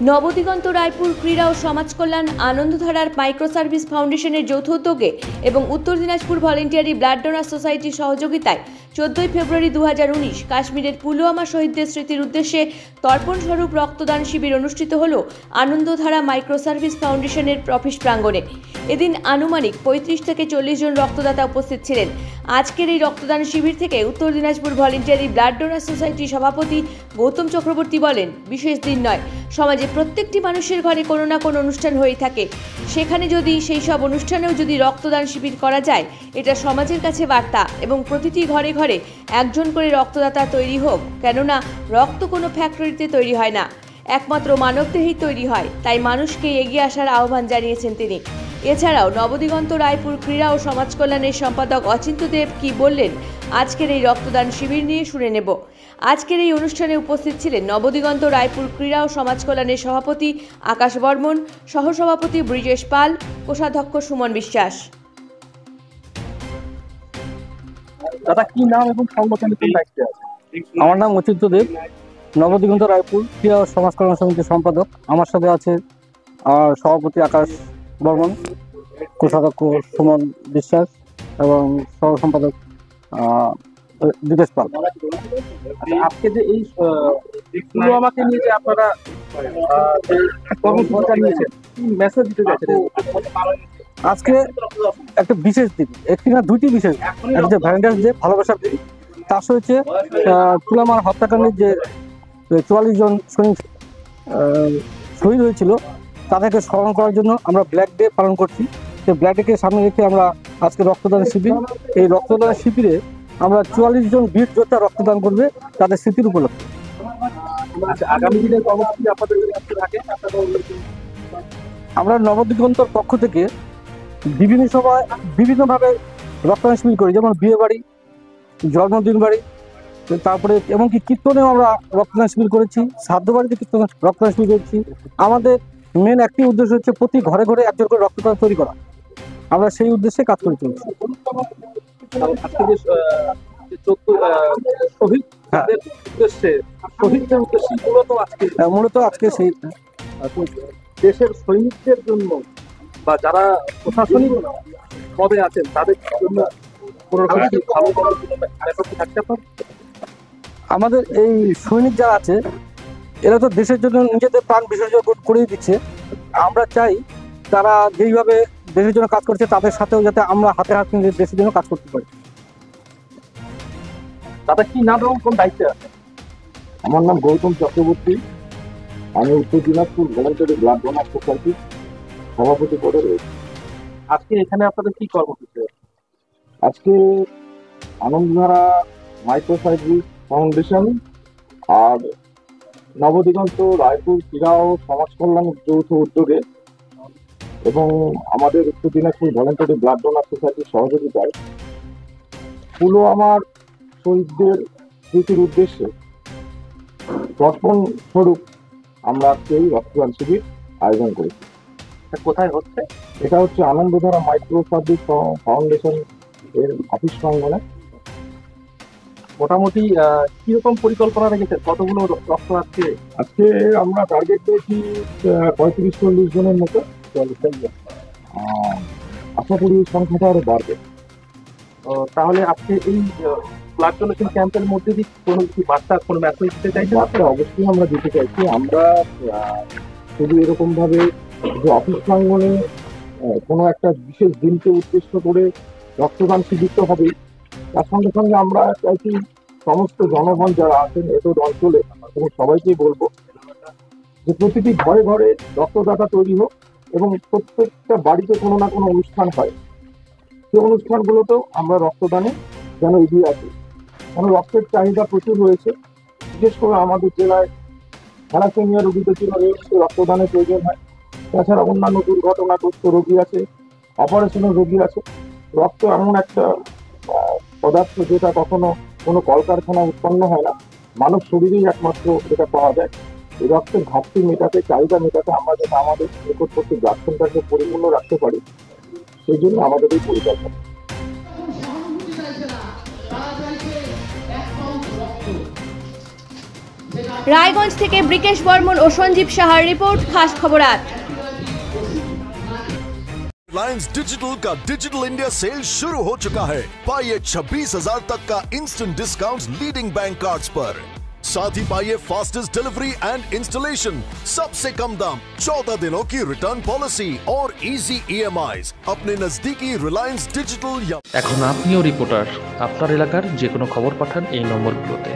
নবদিগন্ত রায়পুর ক্রীড়া ও সমাজ কল্যাণ আনন্দধারার micro service ফাউন্ডেশনের যৌথ উদ্যোগে এবং উত্তর দিনাজপুর ভলেন্টিয়ারি ব্লাড ডোনার সোসাইটির সহযোগিতায় 14 ফেব্রুয়ারি 2019 কাশ্মীরের পুলওয়ামা শহীদদের স্মৃতির উদ্দেশ্যে তর্পণ স্বরূপ রক্তদান শিবির অনুষ্ঠিত হল আনন্দধারা মাইক্রো সার্ভিস ফাউন্ডেশনের অফিস প্রাঙ্গণে। এদিন আনুমানিক 35 থেকে 40 জন রক্তদাতা উপস্থিত ছিলেন। আজকের এই রক্তদান শিবির থেকে উত্তর দিনাজপুর ভলেন্টিয়ারি ব্লাড ডোনার সোসাইটির সভাপতি গৌতম চক্রবর্তী বলেন, বিশেষ দিন নয়, সমাজে প্রত্যেকটি মানুষের ঘরে কোনো না কোনো অনুষ্ঠান হয়ে থাকে, সেখানে যদি সেই সব অনুষ্ঠানেও যদি রক্তদান শিবির করা যায়, এটা সমাজের কাছে বার্তা এবং প্রতিটি ঘরে ঘরে একজন করে রক্তদাতা তৈরি হোক। কেননা রক্ত কোনো ফ্যাক্টরিতে তৈরি হয় না, একমাত্র মানবদেহেই তৈরি হয়। তাই মানুষকে এগিয়ে আসার আহ্বান জানিয়েছেন তিনি। এছাড়াও নবদিগন্ত রায়পুর ক্রীড়া ও সমাজ কল্যাণের সম্পাদক অচিন্ত দেব কি বললেন আজকের এই রক্তদান শিবির নিয়ে শুনে নেব। আজকের এই অনুষ্ঠানে উপস্থিত ছিলেন নবদিগন্ত রায়পুর ক্রীড়া ও সমাজ কল্যাণের সভাপতি আকাশ বর্মন, সহসভাপতি ব্রিজেশ পাল, কোষাধ্যক্ষ সুমন বিশ্বাস। দাদা, কি নাম এবং সংগঠনের কোন দায়িত্বে আছে? আমার নাম অচিন্ত দেব, নবদিগন্ত রায়পুর ক্রীড়া ও সমাজ কল্যাণ সমিতির সম্পাদক। আমার সাথে আছে সভাপতি আকাশ বর্মন, কোষাধ্যক্ষ সুমন বিশ্বাস এবং সহ সম্পাদক ব্রিজেশ পাল। আজকে যে এই পুলওয়ামাকে নিয়ে যে আপনারা কর্মসূচিটা নিয়েছেন, কি মেসেজ দিতে চাইছেন? আজকে একটা বিশেষ দিন, একটি না দুইটি বিশেষ, একটা যে ভ্যালেন্টাইন্স ডে, ভালোবাসার দিন, তার সাথে হচ্ছে পুলওয়ামার হত্যাকাণ্ডের যে 44 জন সৈনিক শহীদ হয়েছিল তাদেরকে স্মরণ করার জন্য আমরা ব্ল্যাক ডে পালন করছি। সেই ব্ল্যাক ডেকে সামনে রেখে আমরা আজকে রক্তদান শিবির, এই রক্তদান শিবিরে আমরা 44 জন বীর যোদ্ধা রক্তদান করবে তাদের স্মৃতির উপলক্ষে। আগামী দিনের কর্মসূচি আপনাদের থাকে? আমরা নবদিগন্তর পক্ষ থেকে বিভিন্ন সময় বিভিন্নভাবে রক্তদান শিবির করি, যেমন বিয়ে বাড়ি, জন্মদিন বাড়ি, তারপরে এমনকি কীর্তনেও আমরা রক্তদান শিবির করেছি, শ্রাদ্ধ বাড়িতে কীর্তন রক্তদান শিবির করেছি। আমাদের মেন একটি উদ্দেশ্য হচ্ছে প্রতি ঘরে ঘরে একজন করে রক্তদান তৈরি করা। আমরা সেই উদ্দেশ্যে কাজ করে চলছি। আজকে যে শহীদদের উদ্দেশ্যে, শহীদদের উদ্দেশ্যে মূলত আজকে সেই দেশের সৈনিকদের জন্য বা যারা প্রশাসনিক পদে আছেন তাদের জন্য কোনো রকম ভালো থাকতে পারে। আমাদের এই সৈনিক যারা আছে এরা তো দেশের জন্য নিজেদের প্রাণ বিসর্জন করেই দিচ্ছে। আমরা চাই তারা যেইভাবে দেশের জন্য কাজ করছে তাদের সাথেও যাতে আমরা হাতে হাত মিলিয়ে দেশের জন্য কাজ করতে পারি। দাদা, কি নাম এবং কোন দায়িত্বে আছে? আমার নাম গৌতম চক্রবর্তী, আমি উত্তর দিনাজপুর ভলেন্টারি ব্লাড ডোনার সোসাইটির সভাপতি পদে রয়েছি। আজকে এখানে আপনাদের কি কর্মসূচি? আজকে আনন্দধারা মাইক্রো সার্ভিস ফাউন্ডেশন আর নবদিগন্ত রায়পুর ক্রীড়া ও সমাজ কল্যাণ যৌথ উদ্যোগে এবং আমাদের উত্তর দিনাজপুর ভলেন্টারি ব্লাড ডোনার সোসাইটির সহযোগিতায় পুলওয়ামার শহীদদের স্মৃতির উদ্দেশ্যে তর্পণ স্বরূপ আমরা আজকে এই রক্তদান শিবির আয়োজন করেছি। কোথায় হচ্ছে? এটা হচ্ছে আনন্দধারা মাইক্রো সার্ভিস ফাউন্ডেশন এর অফিস প্রাঙ্গণে। মোটামুটি কিরকম পরিকল্পনা রেখেছে? কতগুলো রক্ত আজকে? আজকে আমরা টার্গেট পেয়েছি 35-40 জনের মতো। আশা করি সংখ্যাটা আরো বাড়বে। তাহলে আজকে এই ব্লাড ডোনেশন ক্যাম্পের মধ্যে দিয়ে কোনো কিছু বার্তা, কোনো মেসেজ দিতে চাইছেন? বার্তা অবশ্যই আমরা দিতে চাইছি। আমরা শুধু এরকম ভাবে যে অফিস প্রাঙ্গণে কোনো একটা বিশেষ দিনকে উদ্দেশ্য করে রক্তদান শিবির তো হবেই, তার সঙ্গে সঙ্গে আমরা চাইছি সমস্ত জনগণ যারা আছেন এতদ অঞ্চলে এবং সবাইকেই বলবো যে প্রতিটি ঘরে ঘরে রক্তদাতা তৈরি হোক এবং প্রত্যেকটা বাড়িতে কোনো না কোনো অনুষ্ঠান হয়, সেই অনুষ্ঠানগুলোতেও আমরা রক্তদানে যেন এগিয়ে আসি। কারণ রক্তের চাহিদা প্রচুর রয়েছে, বিশেষ করে আমাদের জেলায় থ্যালাসেমিয়া রোগীদের জন্য রক্তদানের প্রয়োজন হয়। তাছাড়া অন্যান্য দুর্ঘটনাগ্রস্ত রোগী আছে, অপারেশনের রোগী আছে। রক্ত এমন একটা পদার্থ যেটা কখনো কোনো কলকারখানা উৎপন্ন হয় না, মানব শরীরেই একমাত্র এটা পাওয়া যায়। এই রক্তের ঘাটতি মেটাতে, চাহিদা মেটাতে আমরা যাতে আমাদের নিকটবর্তী ব্লাড সেন্টারকে পরিপূর্ণ রাখতে পারি, সেই জন্য আমাদের এই পরিকল্পনা। রায়গঞ্জ থেকে ব্রিকেশ বর্মন ও সঞ্জীব সাহার রিপোর্ট, খাস খবর 8। रिलायंस डिजिटल का डिजिटल इंडिया सेल शुरू हो चुका है। पाइए 26,000 तक का instant discount leading bank cards पर। साथ ही पाइए फास्टेस्ट डिलीवरी एंड इंस्टॉलेशन, सबसे कम दाम, 14 दिनों की रिटर्न पॉलिसी और इजी EMIs अपने नजदीकी रिलायंस डिजिटल या এখন আপনিও রিপোর্টার, আপনার এলাকার যে কোনো খবর পাঠান এই নম্বরগুলোতে।